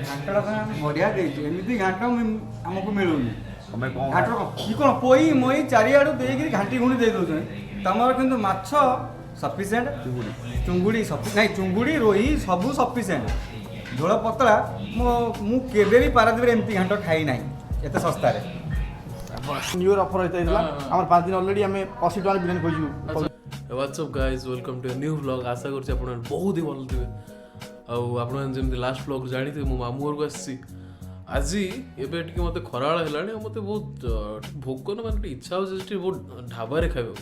घाटा बढ़िया एमती घाट आमको मिलूनी घाट कौन पोई मई चारिआडू देकर घाटी घुणी दे दौर तुम कि माछ सफिसीयंट चुंगुड़ी नहीं चुंगुड़ी रोही सब सफिसीयंट झोल पतला मुझे भी पारादीप एमती घाट खाई ना एत सस्तार न्यू ईयर ऑफर होता है आम 5 दिन ऑलरेडी आम 80 टका बिरियानी खोजु what's up guys welcome to new vlog आशा कर बहुत ही भल थे आपमती लास्ट व्लॉग जानी थे मो मामू घर को आसी आज एबे टी मत खराड़ है मत बहुत भोक ना मानते इच्छा हो बहुत ढाबार खाइबा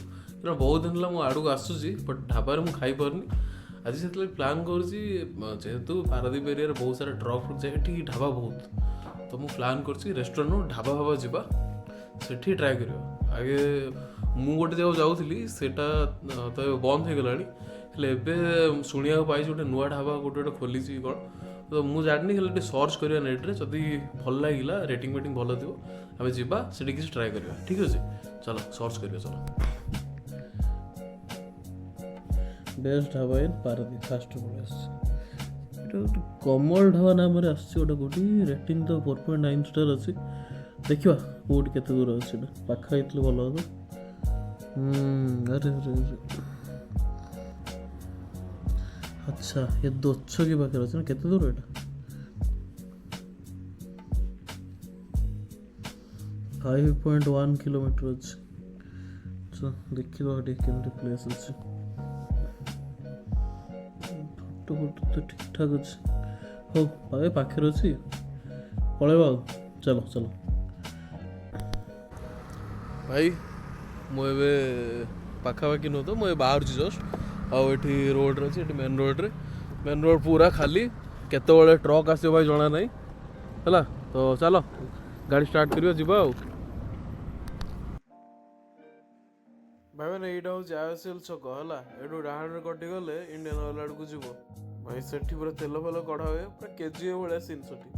क्या बहुत दिन है आड़ को आसूसी बट ढाबार मुझे खाई पारनी आज से प्लान करेतु पारादीप एरिया बहुत सारा ट्रक फ्रक जाए ढाबा बहुत तो मुझे प्लान कर रेस्टोरेंट ढाबा भाबा जावा सेठी ट्राए कर आगे मु गोटे जगह जाऊँगी सेटा तो बंद हो गलानी हेल्ले शुणा पाई गोटे नुआ ढाबा गोटे गोटे खोली कौन तो मुझे जानी खाली सर्च करा नेट्रे जदि भल लगे रेटिंग वेटिंग भल थो आम जा किसी ट्राए करवा ठीक अच्छे चलो सर्च कर चलो बेस्ट ढाबा इन पारादीप फास्ट कमल ढाबा नाम गोटे कौटी रेटिंग तो 4.9 स्टार अच्छी देखा कौट के दूर अच्छे पाखा भल हम अरे अरे अरे अच्छा ये दोच्छो की पाखे अच्छे ना केते दूर एटा 5.1 किलोमीटर अच्छे चल देखिए केमती प्लेस अच्छे फोटो फोटो तो ठीक ठाक अच्छे हो भाई पाखे अच्छी पलैबा चलो चलो भाई मुझे पाखापाखि नुह तो मुझे बाहर जस्ट आठी रोड रे अच्छे मेन रोड पूरा खाली केतबले ट्रक आस भाई जना नहीं है तो चलो गाड़ी स्टार्ट करियो जीवा भाई मैंने यहाँ हूँ आईएसएल छक है एठू डाण कटि गले इंडियन ऑयल आड़ को जीव भाई सेठी पूरा तेल फेल कढ़ा हुए पूरा केजीए भाया सीन सेठी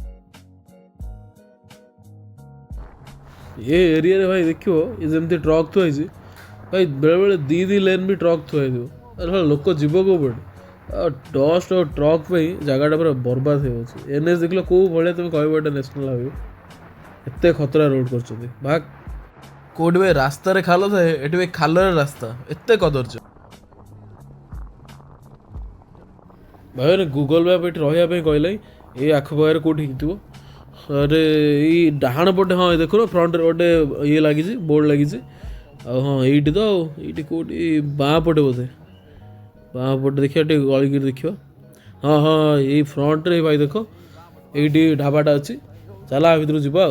ये एरिया रे भाई देखियो ये जमती ट्रक थुआई भाई बेले बेले दी लेन भी ट्रक थुआई अरे लोक जीव को पड़े डस्ट और ट्रक पे जगटा पूरा बर्बाद हो एनएच देख कौ भाई तुम कह नेशनल हाईवे एत खतरा रोड कर भाग कौट भाई रास्तार खाल थाए ये भाई खालर रास्ता एत कदर्ज भाई गूगल मैप ये रहा कहला ये आखपाखे कौटी थो अरे ये डाण पटे हाँ देख फ्रंट गोटे ये लगी बोर्ड लगी हाँ ये तो ये कौटी बाँ पटे बोधे बाँ पटे देखिए गलिक देखिए हाँ हाँ ये फ्रंट रे भाई देख ये ढाबाटा अच्छी चला भर जा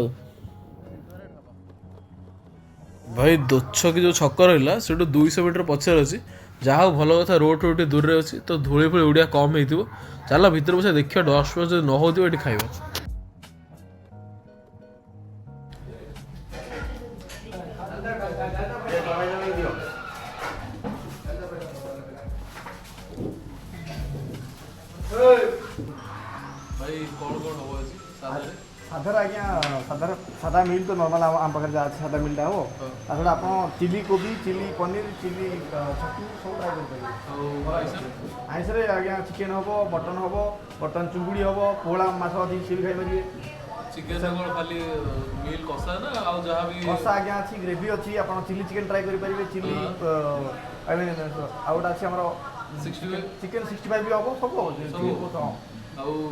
भाई दोच्छकी जो छक रहा से 200 मीटर पचर अच्छी जहाँ भल कथा रोड रोड दूर में अच्छी तो धूली फूली उड़िया कम हो चला भर बस देखिए डस्ट फस्ट न हो खाइबा भाई कौन कौन हो साधार आज्ञा साधार सादा मिल तो नॉर्मल आम पाखे जहाँ सादा मिलटा हो ताड़ा आप चिली कोबी चिली पनीर चिली छतु सब ट्राए कर आइस आज्ञा चिकेन हम मटन चुंगुड़ी हम पोहला माछ अच्छी सी भी खाई चिकेन खाली मिल कषा ना आ जहाँ भी कषा आज्ञा अच्छी ग्रेवी अच्छी आप चिली चिकेन ट्राए करेंगे चिली आई मीन आ गोटे अच्छी आम 65 चिकेन 65 भी हम सब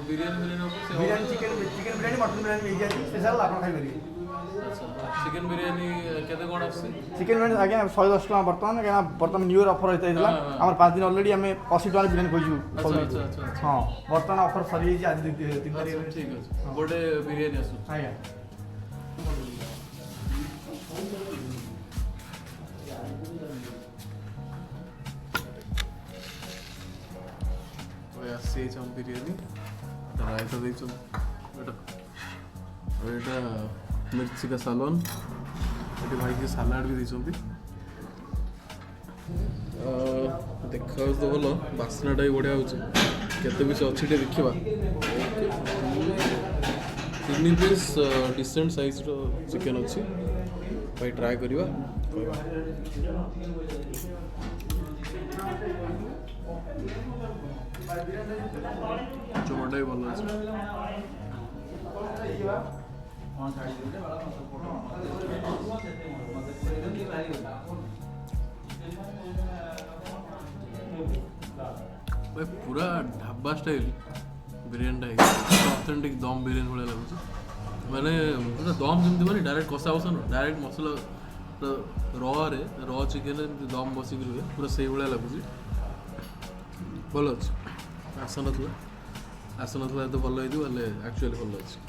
बिरियानी चिकेन बिरियानी मटन बिरियानी मिल स्पेशल आप खाई चिकेन बिरियानी केते कोन आसी चिकेन बिरियानी आज्ञा 110 टका बर्तमान न्यू ईयर ऑफर होता है आम 5 दिन ऑलरेडी आम 80 टका बिरियानी खोजु हाँ बर्तमान ऑफर सरी आज 3 तारीख ठीक है गोटे बिरियानी आसु आज्ञा आसी बिरियानी रायता देखो एटा मिर्ची का सालन ये भाई के सालाड भी देखते देखा तो भल बास्नाटा भी बढ़िया होते पीस अच्छी देखा 3 पीस डिसेंट साइज चिकेन अच्छी भाई ट्राए करवा चोटा भी भल अच्छे भाई पूरा ढाबा स्टाइल बिरयानीटा ऑथेंटिक दम बिरयानी भाई लगुच मैंने पूरा दम जमी मैंने डायरेक्ट कषा बसा न डायरेक्ट मसला र चिकेन दम बसिक रुहे पूरा से भाया लगुच भल अच्छे आस ना तो भल होते एक्चुअली भल अच्छे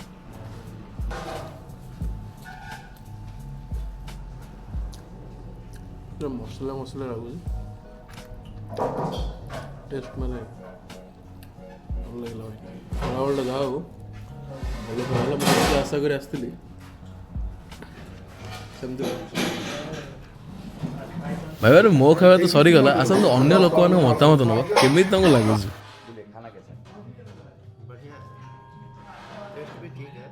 मसला लगुच टेस्ट मैंने भल लगे खराबा जाओ भल खाला मुझे आशा कर आसती भाई बारे मो खावा तो सरीगला आसत अन्य लोक मान मतामत नब केमी तुमको लगुच खाना कैसा बढ़िया टेस्ट भी ठीक है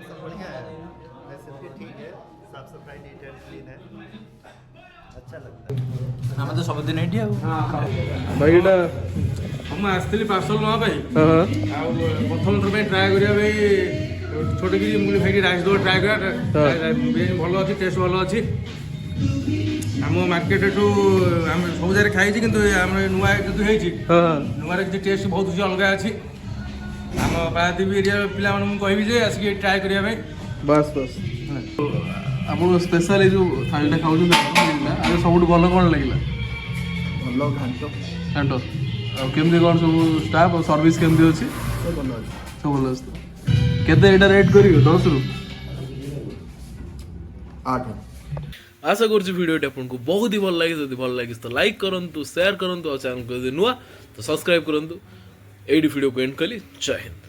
सब बढ़िया है वैसे भी ठीक है साफ सफाई नीट एंड क्लीन है अच्छा लगता है ଆମେ ତ ସବୁଦିନ ଏଇଠି ଆଉ भाई एटा ମୁଁ ଆସିଥିଲି ପାର୍ସଲ ନେବା ପାଇଁ ଆଉ ପ୍ରଥମ ଥର ପାଇଁ ଟ୍ରାଏ କରିବା ପାଇଁ ଛୋଟକିରି ମୁଁ ଭାଇକି ରାଇସ୍ ଦେବା ଟ୍ରାଏ କରିବା ବିରିୟାନୀ ଭଲ ଅଛି ଟେଷ୍ଟ ଭଲ ଅଛି ଆମ ମାର୍କେଟଠୁ ଆମେ ସବୁ ଜାଗାରେ ଖାଇଛି କିନ୍ତୁ ଆମର ନୂଆ ଯେହେତୁ ହେଇଛି ନୂଆରେ କିଛି ଟେଷ୍ଟ ବହୁତ କିଛି ଅଲଗା ଅଛି ଆମ ପାରାଦ୍ୱୀପ ଏରିଆ ପିଲାମାନଙ୍କୁ ମୁଁ କହିବି ଯେ ଆସିକି ଟ୍ରାଏ କରିବା ପାଇଁ बस बस ଆପଣ ସ୍ପେଶାଲ ଏ ଯେଉଁ ଥାଳିଟା ଖାଉଛନ୍ତି ଆରେ ସବୁଠୁ ଭଲ କ'ଣ ଲାଗିଲା ଭଲ ଘାଣ୍ଟ ଘାଣ୍ଟ ଆଉ କେମିତି କ'ଣ ସବୁ ଷ୍ଟାଫ୍ ଆଉ ସର୍ଭିସ୍ କେମିତି ଅଛି ସବୁ ଭଲ ଅଛି ସବୁ ଭଲ ଅଛି ତ କେତେ ଏଇଟା ରେଟ୍ କରିବେ 10ରୁ 8 आशा करुँच भिडियोटी आपको बहुत ही भल लगे जब भल लगे तो लाइक करूँ शेयर करूँ और चैनल को नुआ तो सब्सक्राइब करूँ ये भिडियो को एंड कली जय हिंद।